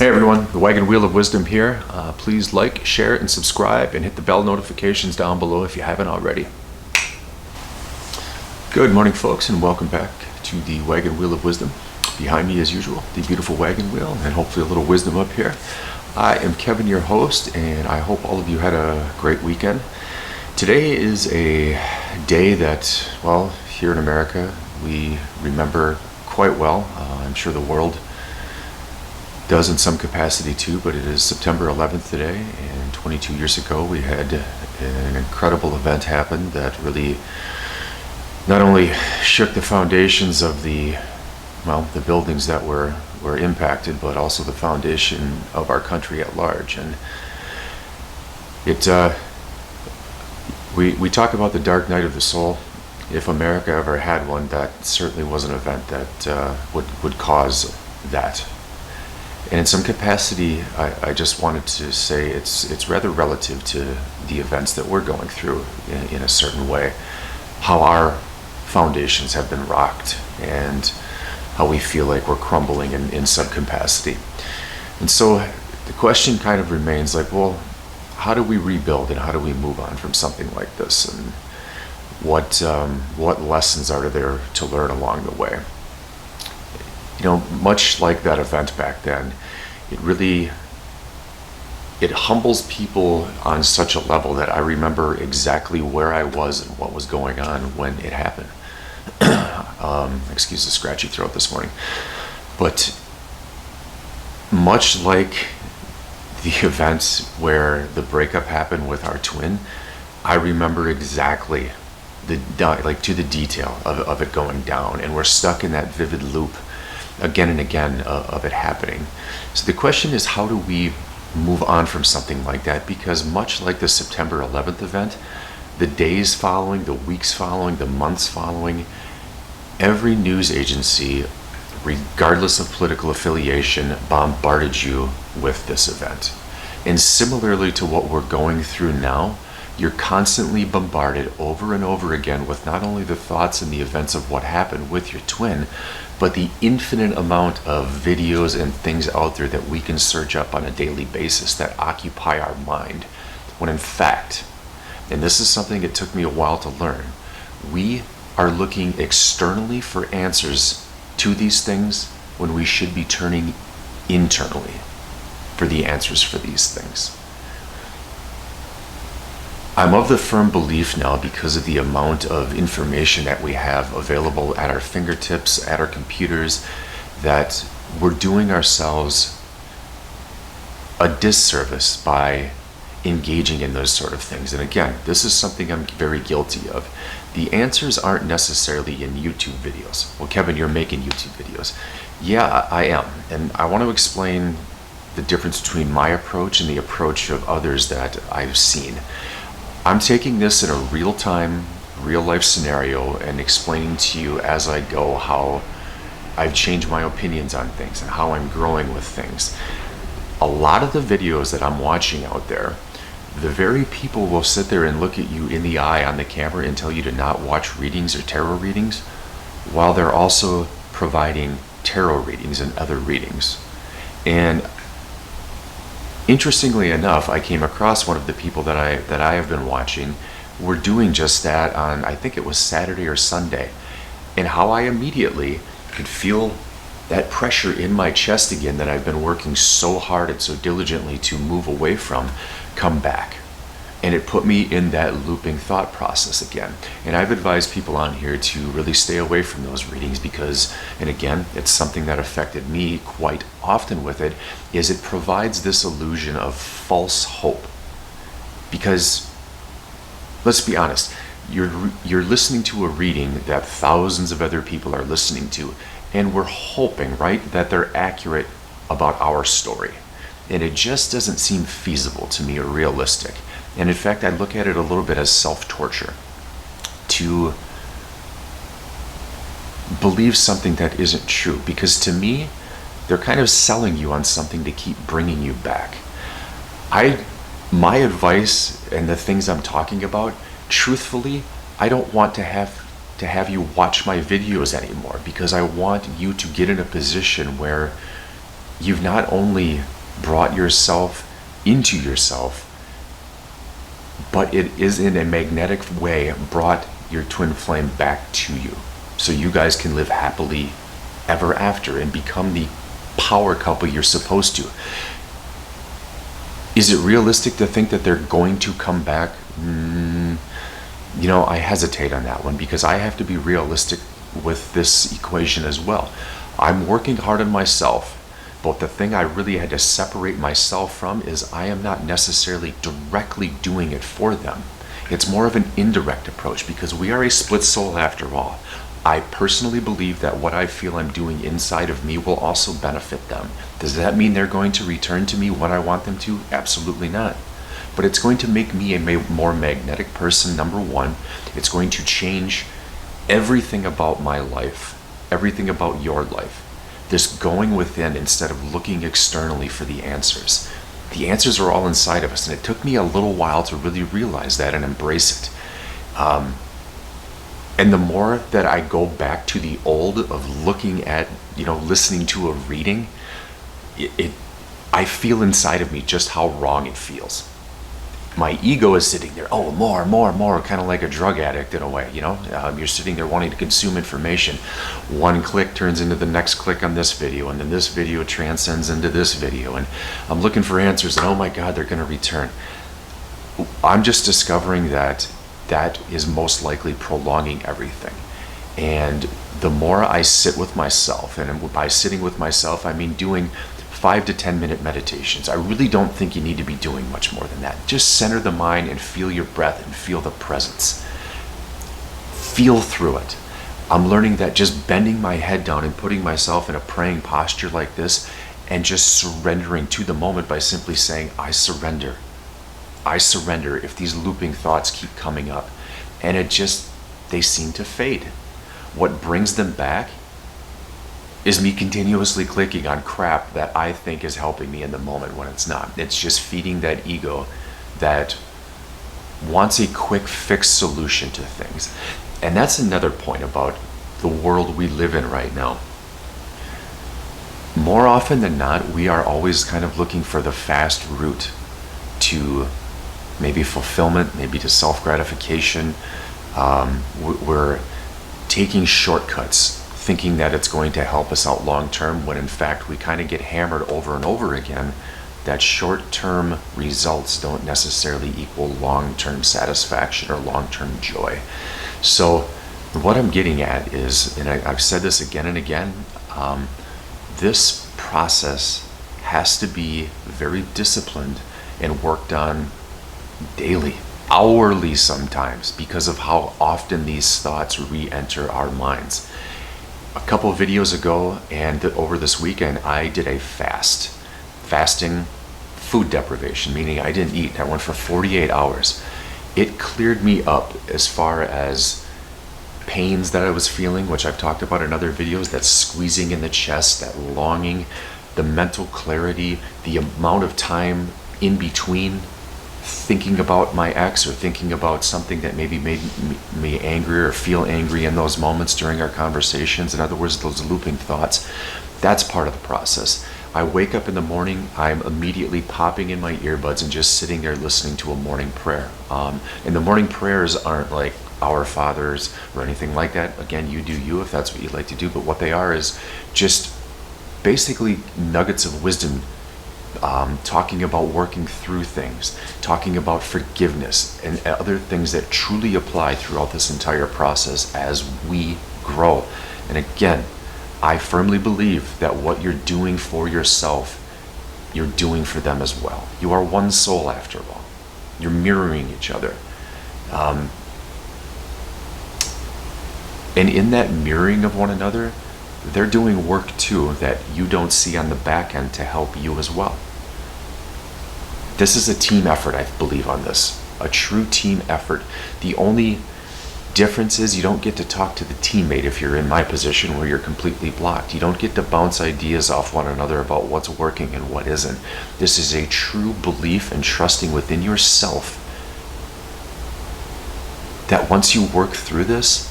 Hey everyone, the Wagon Wheel of Wisdom here. Please like, share, and subscribe, and hit the bell notifications down below if you haven't already. Good morning, folks, and welcome back to the Wagon Wheel of Wisdom. Behind me, as usual, the beautiful wagon wheel, and hopefully a little wisdom up here. I am Kevin, your host, and I hope all of you had a great weekend. Today is a day that, well, here in America, we remember quite well. I'm sure the world does in some capacity too, but it is September 11th today, and 22 years ago we had an incredible event happen that really not only shook the foundations of the buildings that were impacted, but also the foundation of our country at large. And we talk about the dark night of the soul. If America ever had one, that certainly was an event that would cause that. And in some capacity, I just wanted to say it's rather relative to the events that we're going through in a certain way, how our foundations have been rocked and how we feel like we're crumbling in some capacity. And so the question kind of remains like, well, how do we rebuild and how do we move on from something like this? And what lessons are there to learn along the way? You know, much like that event back then, it humbles people on such a level that I remember exactly where I was and what was going on when it happened. Excuse the scratchy throat this morning. But much like the events where the breakup happened with our twin, I remember exactly to the detail of it going down, and we're stuck in that vivid loop again and again of it happening. So the question is, how do we move on from something like that? Because much like the September 11th event, the days following, the weeks following, the months following, every news agency, regardless of political affiliation, bombarded you with this event. And similarly to what we're going through now, you're constantly bombarded over and over again with not only the thoughts and the events of what happened with your twin, but the infinite amount of videos and things out there that we can search up on a daily basis that occupy our mind. When in fact, and this is something it took me a while to learn, we are looking externally for answers to these things when we should be turning internally for the answers for these things. I'm of the firm belief now, because of the amount of information that we have available at our fingertips, at our computers, that we're doing ourselves a disservice by engaging in those sort of things. And again, this is something I'm very guilty of. The answers aren't necessarily in YouTube videos. Well, Kevin, you're making YouTube videos. Yeah, I am. And I want to explain the difference between my approach and the approach of others that I've seen. I'm taking this in a real-time, real-life scenario and explaining to you as I go how I've changed my opinions on things and how I'm growing with things. A lot of the videos that I'm watching out there, the very people will sit there and look at you in the eye on the camera and tell you to not watch readings or tarot readings, while they're also providing tarot readings and other readings. And interestingly enough, I came across one of the people that I have been watching were doing just that on, I think it was Saturday or Sunday, and how I immediately could feel that pressure in my chest again that I've been working so hard and so diligently to move away from come back. And it put me in that looping thought process again. And I've advised people on here to really stay away from those readings because, and again, it's something that affected me quite often with it, is it provides this illusion of false hope. Because, let's be honest, you're listening to a reading that thousands of other people are listening to, and we're hoping, right, that they're accurate about our story. And it just doesn't seem feasible to me or realistic. And in fact, I look at it a little bit as self-torture to believe something that isn't true. Because to me, they're kind of selling you on something to keep bringing you back. My advice and the things I'm talking about, truthfully, I don't want to have you watch my videos anymore, because I want you to get in a position where you've not only brought yourself into yourself, but it is in a magnetic way brought your twin flame back to you. So you guys can live happily ever after and become the power couple you're supposed to. Is it realistic to think that they're going to come back? I hesitate on that one, because I have to be realistic with this equation as well. I'm working hard on myself, but the thing I really had to separate myself from is I am not necessarily directly doing it for them. It's more of an indirect approach, because we are a split soul after all. I personally believe that what I feel I'm doing inside of me will also benefit them. Does that mean they're going to return to me when I want them to? Absolutely not. But it's going to make me a more magnetic person, number one. It's going to change everything about my life, everything about your life. This going within instead of looking externally for the answers. The answers are all inside of us, and it took me a little while to really realize that and embrace it. And the more that I go back to the old of looking at, listening to a reading, I feel inside of me just how wrong it feels. My ego is sitting there, more, kind of like a drug addict in a way, You're sitting there wanting to consume information. One click turns into the next click on this video, and then this video transcends into this video, and I'm looking for answers, and oh my God, they're going to return. I'm just discovering that is most likely prolonging everything. And the more I sit with myself, and by sitting with myself, I mean doing 5 to 10 minute meditations. I really don't think you need to be doing much more than that. Just center the mind and feel your breath and feel the presence. Feel through it. I'm learning that just bending my head down and putting myself in a praying posture like this and just surrendering to the moment by simply saying, I surrender. I surrender if these looping thoughts keep coming up. And they seem to fade. What brings them back is me continuously clicking on crap that I think is helping me in the moment when it's not. It's just feeding that ego that wants a quick fix solution to things. And that's another point about the world we live in right now. More often than not, we are always kind of looking for the fast route to maybe fulfillment, maybe to self-gratification. We're taking shortcuts, thinking that it's going to help us out long-term, when in fact we kind of get hammered over and over again that short-term results don't necessarily equal long-term satisfaction or long-term joy. So what I'm getting at is, and I've said this again and again, this process has to be very disciplined and worked on daily, hourly sometimes, because of how often these thoughts re-enter our minds. A couple of videos ago and over this weekend, I did a fasting food deprivation, meaning I didn't eat. I went for 48 hours. It cleared me up as far as pains that I was feeling, which I've talked about in other videos, that squeezing in the chest, that longing, the mental clarity, the amount of time in between thinking about my ex or thinking about something that maybe made me angry or feel angry in those moments during our conversations. In other words, those looping thoughts. That's part of the process. I wake up in the morning, I'm immediately popping in my earbuds and just sitting there listening to a morning prayer. And the morning prayers aren't like Our Fathers or anything like that. Again, you do you if that's what you like to do. But what they are is just basically nuggets of wisdom, talking about working through things, talking about forgiveness and other things that truly apply throughout this entire process as we grow. And again, I firmly believe that what you're doing for yourself, you're doing for them as well. You are one soul after all. You're mirroring each other. And in that mirroring of one another, they're doing work too that you don't see on the back end to help you as well. This is a team effort, I believe, on this. A true team effort. The only difference is you don't get to talk to the teammate if you're in my position where you're completely blocked. You don't get to bounce ideas off one another about what's working and what isn't. This is a true belief and trusting within yourself that once you work through this,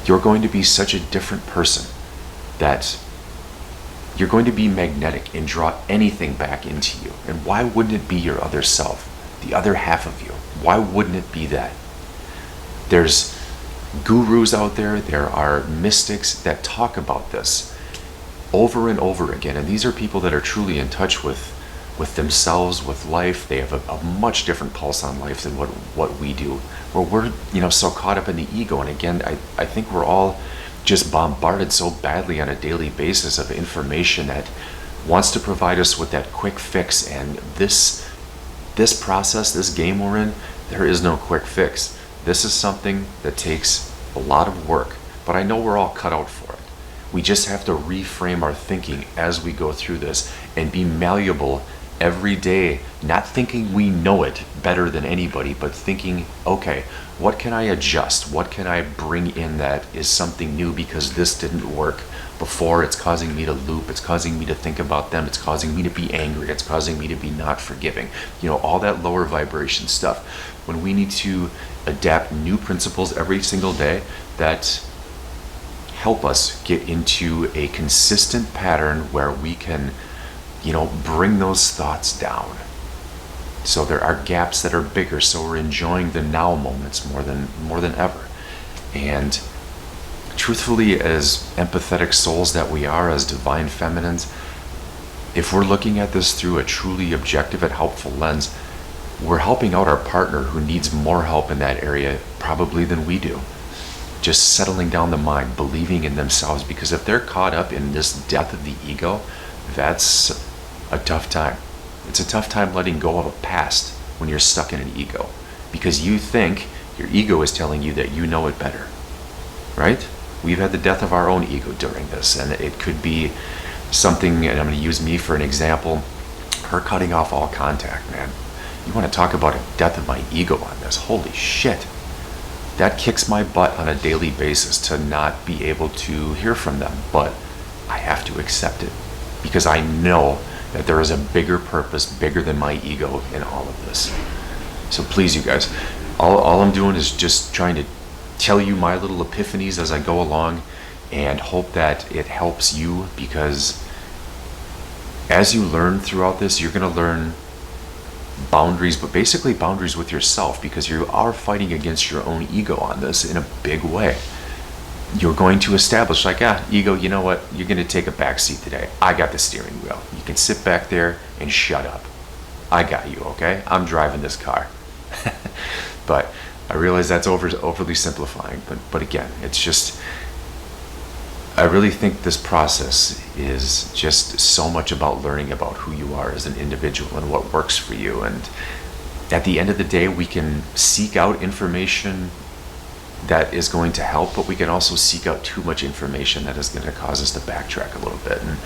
you're going to be such a different person that You're going to be magnetic and draw anything back into you. And why wouldn't it be your other self, the other half of you? Why wouldn't it be that? There's gurus out there, there are mystics that talk about this over and over again. And these are people that are truly in touch with themselves, with life. They have a much different pulse on life than what we do. Where we're, so caught up in the ego. And again, I think we're all just bombarded so badly on a daily basis of information that wants to provide us with that quick fix. And this process, this game we're in, there is no quick fix. This is something that takes a lot of work, but I know we're all cut out for it. We just have to reframe our thinking as we go through this and be malleable every day, not thinking we know it better than anybody, but thinking, okay, what can I adjust? What can I bring in that is something new because this didn't work before? It's causing me to loop. It's causing me to think about them. It's causing me to be angry. It's causing me to be not forgiving. All that lower vibration stuff. When we need to adapt new principles every single day that help us get into a consistent pattern where we can bring those thoughts down. So there are gaps that are bigger, so we're enjoying the now moments more than ever. And truthfully, as empathetic souls that we are, as divine feminines, if we're looking at this through a truly objective and helpful lens, we're helping out our partner who needs more help in that area probably than we do. Just settling down the mind, believing in themselves, because if they're caught up in this death of the ego, that's a tough time. It's a tough time letting go of a past when you're stuck in an ego, because you think your ego is telling you that you know it better, right? We've had the death of our own ego during this, and it could be something, and I'm going to use me for an example, her cutting off all contact, man. You want to talk about a death of my ego on this? Holy shit. That kicks my butt on a daily basis to not be able to hear from them, but I have to accept it because I know that there is a bigger purpose, bigger than my ego in all of this. So please, you guys, all I'm doing is just trying to tell you my little epiphanies as I go along and hope that it helps you, because as you learn throughout this, you're going to learn boundaries, but basically boundaries with yourself, because you are fighting against your own ego on this in a big way. You're going to establish ego, you know what? You're going to take a back seat today. I got the steering wheel. You can sit back there and shut up. I got you, okay? I'm driving this car. But I realize that's overly simplifying. But again, it's just, I really think this process is just so much about learning about who you are as an individual and what works for you. And at the end of the day, we can seek out information that is going to help, but we can also seek out too much information that is going to cause us to backtrack a little bit. And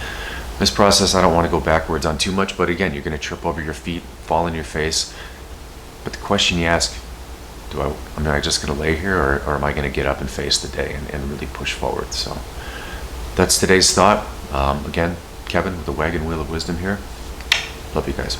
this process, I don't want to go backwards on too much, but again, you're going to trip over your feet, fall on your face. But the question you ask, am I just going to lay here, or am I going to get up and face the day and really push forward? So that's today's thought. Again, Kevin with the Wagon Wheel of Wisdom here. Love you guys.